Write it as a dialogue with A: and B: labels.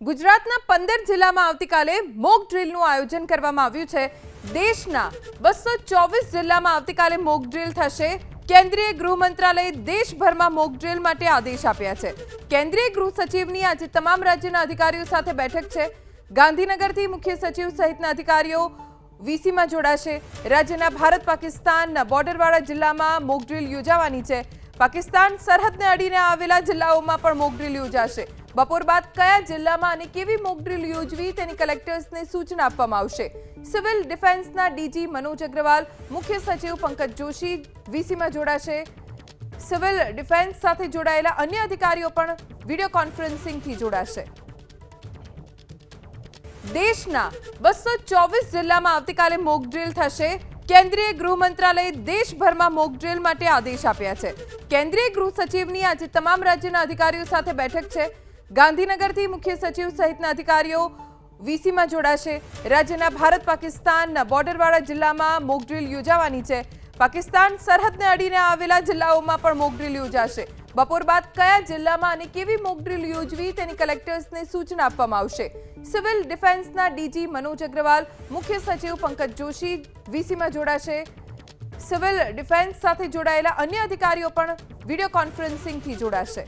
A: ગુજરાતના 15 જિલ્લામાં આવતીકાલે મોક ડ્રીલનું આયોજન કરવામાં આવ્યું છે। દેશના 224 જિલ્લામાં આવતીકાલે મોક ડ્રીલ થશે। કેન્દ્રીય ગૃહ મંત્રાલયે દેશભરમાં મોક ડ્રીલ માટે આદેશ આપ્યા છે। કેન્દ્રીય ગૃહ સચિવની આજે તમામ રાજ્યના અધિકારીઓ સાથે બેઠક છે। ગાંધીનગરથી મુખ્ય સચિવ સહિતના અધિકારીઓ વીસીમાં જોડાશે। રાજ્યના ભારત પાકિસ્તાન બોર્ડરવાળા જિલ્લામાં મોક ડ્રીલ યોજાવાની છે। પાકિસ્તાન સરહદને અડીને આવેલા જિલ્લાઓમાં પણ મોક ડ્રીલ યોજાશે। બપોર બાદ કયા જિલ્લામાં અને કેવી મોક ડ્રીલ યોજવી તેની કલેક્ટર્સને સૂચના આપવામાં આવશે। સિવિલ ડિફેન્સના ડીજી મનોજ અગ્રવાલ, મુખ્ય સચિવ પંકજ જોશી વીસીમાં જોડાશે। સિવિલ ડિફેન્સ સાથે જોડાયેલા અન્ય અધિકારીઓ પણ વિડીયો કોન્ફરન્સિંગથી જોડાશે। દેશના 224 જિલ્લામાં આવતીકાલે મોક ડ્રીલ થશે। કેન્દ્રીય ગૃહ મંત્રાલયે દેશભરમાં મોક ડ્રીલ માટે આદેશ આપ્યા છે। કેન્દ્રીય ગૃહ સચિવની આજે તમામ રાજ્યના અધિકારીઓ સાથે બેઠક છે। ગાંધીનગરથી મુખ્ય સચિવ સહિતના અધિકારીઓ વીસીમાં જોડાશે। રાજ્યના ભારત પાકિસ્તાન બોર્ડરવાળા જિલ્લામાં મોક ડ્રીલ યોજાવાની છે। પાકિસ્તાન સરહદને અડીને આવેલા જિલ્લાઓમાં પણ મોક ડ્રીલ યોજાશે। બપોર બાદ કયા જિલ્લામાં અને કેવી મોક ડ્રીલ યોજવી તેની કલેક્ટર્સને સૂચના આપવામાં આવશે। સિવિલ ડિફેન્સના ડીજી મનોજ અગ્રવાલ, મુખ્ય સચિવ પંકજ જોશી વીસીમાં જોડાશે। સિવિલ ડિફેન્સ સાથે જોડાયેલા અન્ય અધિકારીઓ પણ વિડીયો કોન્ફરન્સિંગથી જોડાશે।